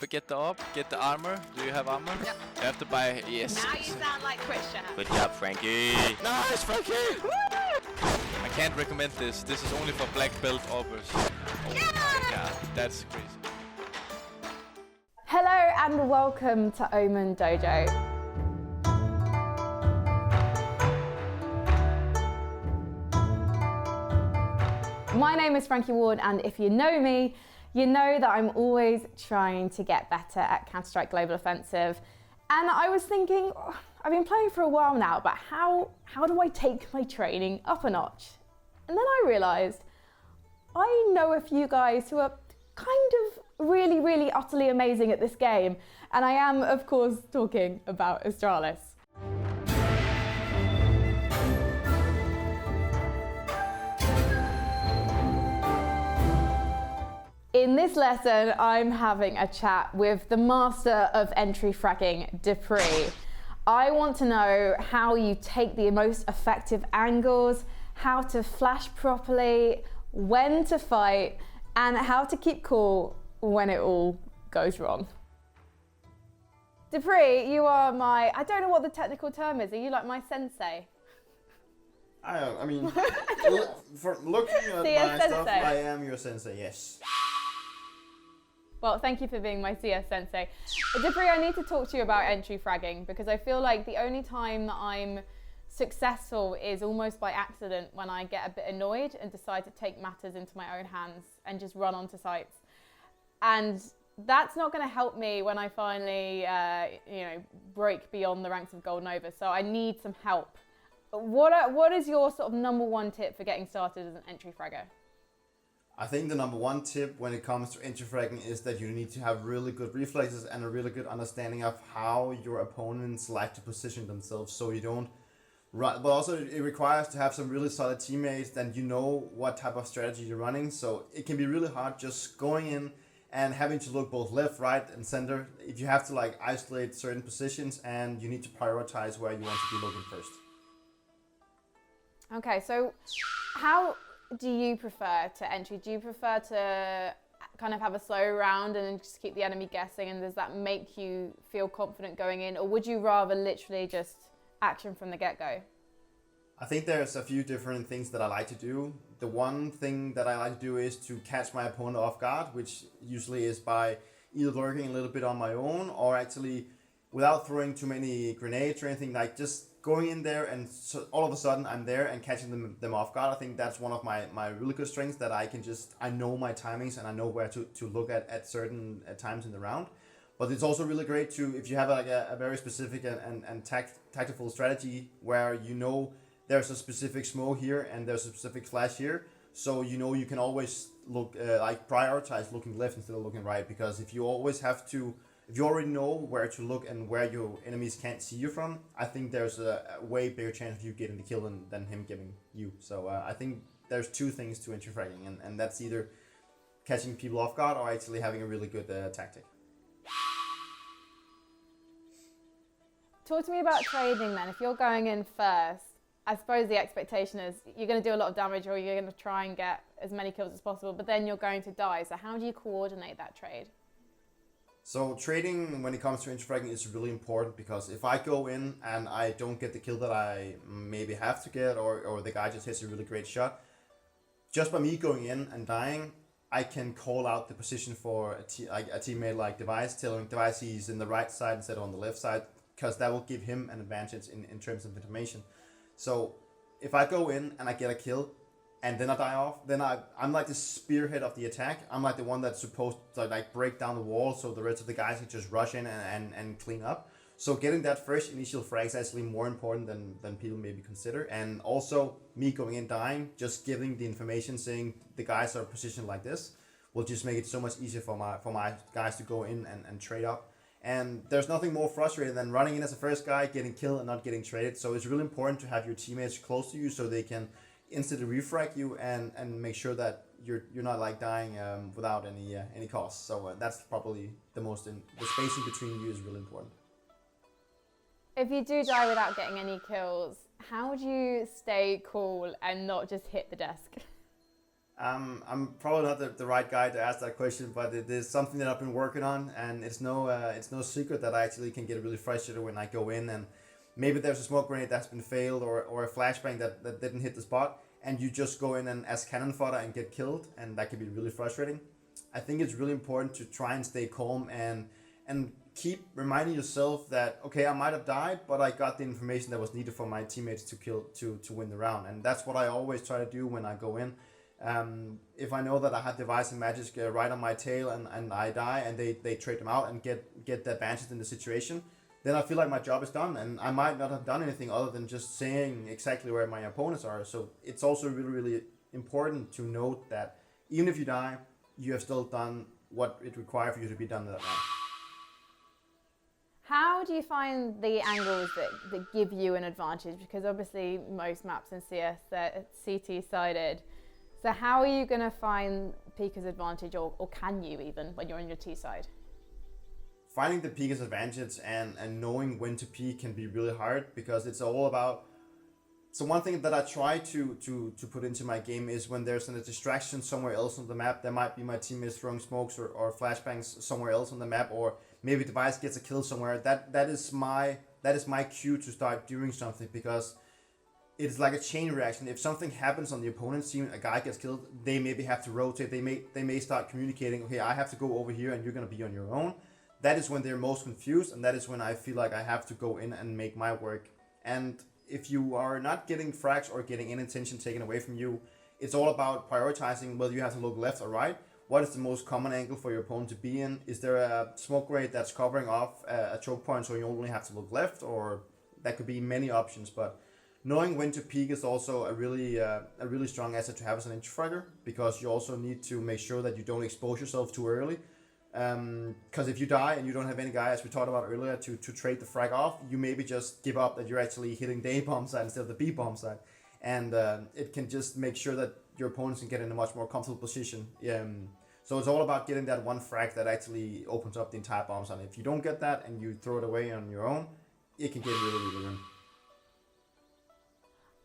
get the orb, get the armor. Do you have armor? Yep. You have to buy, yes. Now you sound like Christian. Good job, Frankie. Nice, Frankie! I can't recommend this. This is only for black belt orbers. Oh my god, that's crazy. Hello and welcome to OMEN Dojo. My name is Frankie Ward, and if you know me, you know that I'm always trying to get better at Counter-Strike Global Offensive. And I was thinking, I've been playing for a while now, but how do I take my training up a notch? And then I realised I know a few guys who are kind of really utterly amazing at this game. And I am, of course, talking about Astralis. In this lesson, I'm having a chat with the master of entry fragging, dupreeh. I want to know how you take the most effective angles, how to flash properly, when to fight, and how to keep cool when it all goes wrong. dupreeh, you are my, I don't know what the technical term is, are you like my sensei? I mean, for looking at my stuff, I am your sensei, yes. Well, thank you for being my CS sensei. dupreeh, I need to talk to you about entry fragging because I feel like the only time that I'm successful is almost by accident when I get a bit annoyed and decide to take matters into my own hands and just run onto sites. And that's not going to help me when I finally, break beyond the ranks of Gold Nova. So I need some help. What is your sort of number one tip for getting started as an entry fragger? I think the number one tip when it comes to entry fragging is that you need to have really good reflexes and a really good understanding of how your opponents like to position themselves, so you don't run. But also it requires to have some really solid teammates and you know what type of strategy you're running. So it can be really hard just going in and having to look both left, right, and center. If you have to like isolate certain positions and you need to prioritize where you want to be looking first. Okay, so how do you prefer to entry? Do you prefer to kind of have a slow round and then just keep the enemy guessing, and does that make you feel confident going in, or would you rather literally just action from the get-go? I think there's a few different things that I like to do. The one thing that I like to do is to catch my opponent off guard, which usually is by either lurking a little bit on my own or actually without throwing too many grenades or anything, like just going in there and so all of a sudden I'm there and catching them off guard. I think that's one of my really good strengths, that I know my timings and I know where to look at certain times in the round. But it's also really great to, if you have like a very specific and tactical strategy where you know there's a specific smoke here and there's a specific flash here, so you know you can always look prioritize looking left instead of looking right, because if you already know where to look and where your enemies can't see you from, I think there's a way bigger chance of you getting the kill than him giving you. So I think there's two things to entry fragging, and that's either catching people off guard or actually having a really good tactic. Talk to me about trading then. If you're going in first, I suppose the expectation is you're going to do a lot of damage or you're going to try and get as many kills as possible, but then you're going to die. So how do you coordinate that trade? So trading when it comes to entry fragging is really important, because if I go in and I don't get the kill that I maybe have to get, or the guy just hits a really great shot, just by me going in and dying, I can call out the position for a teammate like Device, telling Device he's in the right side instead of on the left side, because that will give him an advantage in terms of information. So if I go in and I get a kill, and then I die off, then I'm like the spearhead of the attack. I'm like the one that's supposed to like break down the wall so the rest of the guys can just rush in and clean up. So getting that first initial frag is actually more important than people maybe consider. And also me going in dying, just giving the information saying the guys are positioned like this will just make it so much easier for my guys to go in and trade up. And there's nothing more frustrating than running in as a first guy, getting killed and not getting traded. So it's really important to have your teammates close to you so they can instantly refrag you and make sure that you're not like dying without any cost. So that's probably the spacing between you is really important. If you do die without getting any kills, how do you stay cool and not just hit the desk? I'm probably not the right guy to ask that question, but it is something that I've been working on, and it's no secret that I actually can get really frustrated when I go in and maybe there's a smoke grenade that's been failed or a flashbang that didn't hit the spot, and you just go in and as cannon fodder and get killed, and that can be really frustrating. I think it's really important to try and stay calm and keep reminding yourself that, okay, I might have died, but I got the information that was needed for my teammates to win the round, and that's what I always try to do when I go in. If I know that I have Device and Magic right on my tail and I die and they trade them out and get the advantage in the situation, then I feel like my job is done, and I might not have done anything other than just saying exactly where my opponents are. So it's also really, really important to note that even if you die, you have still done what it requires for you to be done in that round. How do you find the angles that give you an advantage? Because obviously most maps in CS, they're CT-sided. So how are you going to find Pika's advantage, or can you even, when you're on your T side? Finding the Pika's advantage and knowing when to peek can be really hard, because it's all about... So one thing that I try to put into my game is when there's a distraction somewhere else on the map, there might be my teammates throwing smokes or flashbangs somewhere else on the map, or maybe Device gets a kill somewhere. That is my cue to start doing something, because it's like a chain reaction. If something happens on the opponent's team, a guy gets killed, they maybe have to rotate. They may start communicating, okay, I have to go over here and you're going to be on your own. That is when they're most confused, and that is when I feel like I have to go in and make my work. And if you are not getting frags or getting any attention taken away from you, it's all about prioritizing whether you have to look left or right. What is the most common angle for your opponent to be in? Is there a smoke grenade that's covering off a choke point so you only have to look left? Or that could be many options, but knowing when to peek is also a really strong asset to have as an entry fragger, because you also need to make sure that you don't expose yourself too early. Because if you die and you don't have any guy, as we talked about earlier, to trade the frag off, you maybe just give up that you're actually hitting the A bomb side instead of the B bomb side, and it can just make sure that your opponents can get in a much more comfortable position. So it's all about getting that one frag that actually opens up the entire bomb side. If you don't get that and you throw it away on your own, it can get really ruined.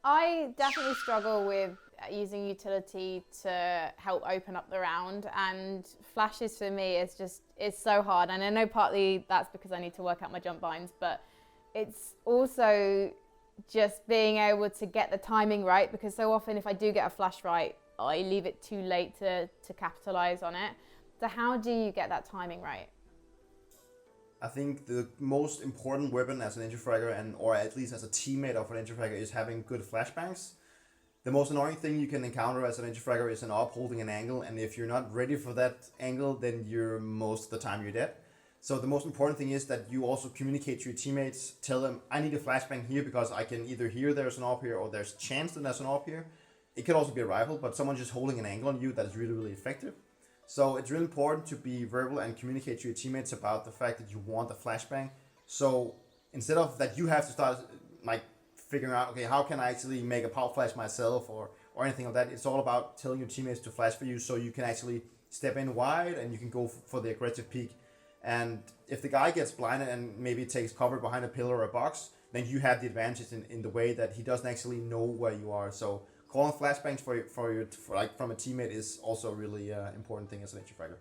I definitely struggle with using utility to help open up the round, and flashes for me is so hard, and I know partly that's because I need to work out my jump binds, but it's also just being able to get the timing right, because so often if I do get a flash right, I leave it too late to capitalize on it. So how do you get that timing right? I think the most important weapon as an entry fragger, or at least as a teammate of an entry fragger, is having good flashbangs. The most annoying thing you can encounter as an entry fragger is an AWP holding an angle, and if you're not ready for that angle, then most of the time you're dead. So the most important thing is that you also communicate to your teammates, tell them, I need a flashbang here because I can either hear there's an AWP here or there's a chance that there's an AWP here. It could also be a rifle, but someone just holding an angle on you that is really, really effective. So it's really important to be verbal and communicate to your teammates about the fact that you want a flashbang. So instead of that you have to start like figuring out, okay, how can I actually make a power flash myself or anything like that, it's all about telling your teammates to flash for you so you can actually step in wide and you can go for the aggressive peek. And if the guy gets blinded and maybe takes cover behind a pillar or a box, then you have the advantage in the way that he doesn't actually know where you are. So calling flashbangs from a teammate is also a really important thing as an entry fragger.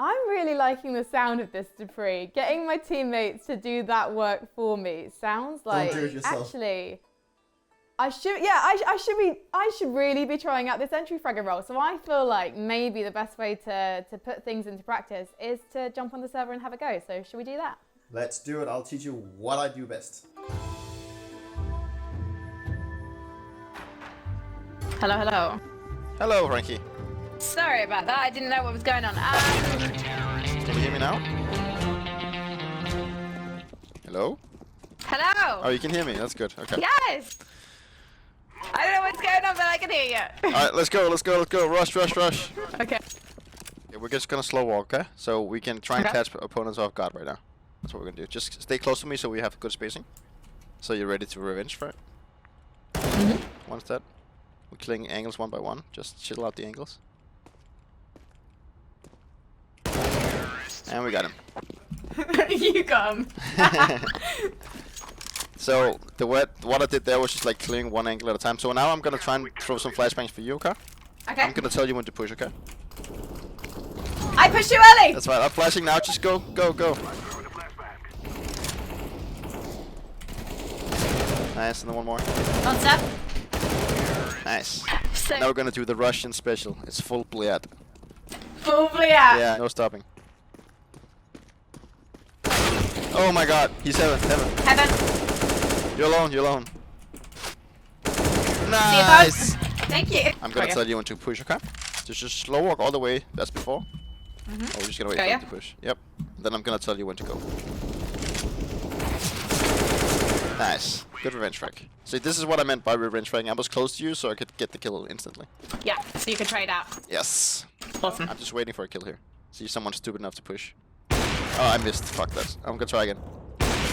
I'm really liking the sound of this, dupreeh. Getting my teammates to do that work for me sounds like, don't do it yourself. Actually, I should really be trying out this entry fragger role. So I feel like maybe the best way to put things into practice is to jump on the server and have a go. So should we do that? Let's do it. I'll teach you what I do best. Hello, hello. Hello, Frankie. Sorry about that. I didn't know what was going on. Can you hear me now? Hello? Hello. Oh, you can hear me. That's good. Okay. Yes. I don't know what's going on, but I can hear you. All right, let's go. Rush. Okay. Yeah, we're just gonna slow walk, okay? So we can try and Okay. catch opponents off guard right now. That's what we're gonna do. Just stay close to me so we have good spacing. So you're ready to revenge for it. One step. We're killing angles one by one. Just chill out the angles. And we got him. You got him. So what I did there was just like clearing one angle at a time. So now I'm gonna try and throw some flashbangs for you, okay? Okay. I'm gonna tell you when to push, okay? I pushed you early. That's right. I'm flashing now. Just go, go, go. Nice, and then one more. On step. Nice. Sick. Now we're gonna do the Russian special. It's full bled. Probably out. Yeah, no stopping. Oh my god, he's heaven. Heaven. You're alone, you're alone. See you, Nice! folks. Thank you. I'm gonna Okay. tell you when to push, okay? Just slow walk all the way as before. Oh, we're just gonna wait Go, for yeah? him to push. Yep. Then I'm gonna tell you when to go. Nice. Good revenge frag. See, this is what I meant by revenge fragging. I was close to you, so I could get the kill instantly. Yeah, so you can trade out. Yes. Awesome. I'm just waiting for a kill here. See someone stupid enough to push. Oh, I missed. Fuck that. I'm gonna try again.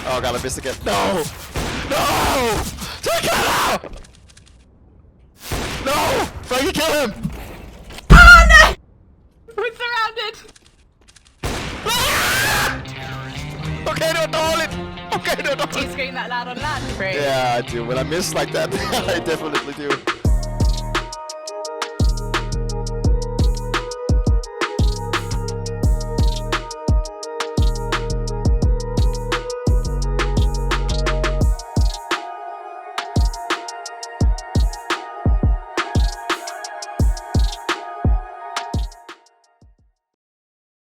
Oh god, I missed again. No! No! Take it out! No! Frankie, kill him! Oh no! We're surrounded. Okay, no, it! Okay, no, Do you scream that loud on land? Yeah, I do. When I miss like that, I definitely do.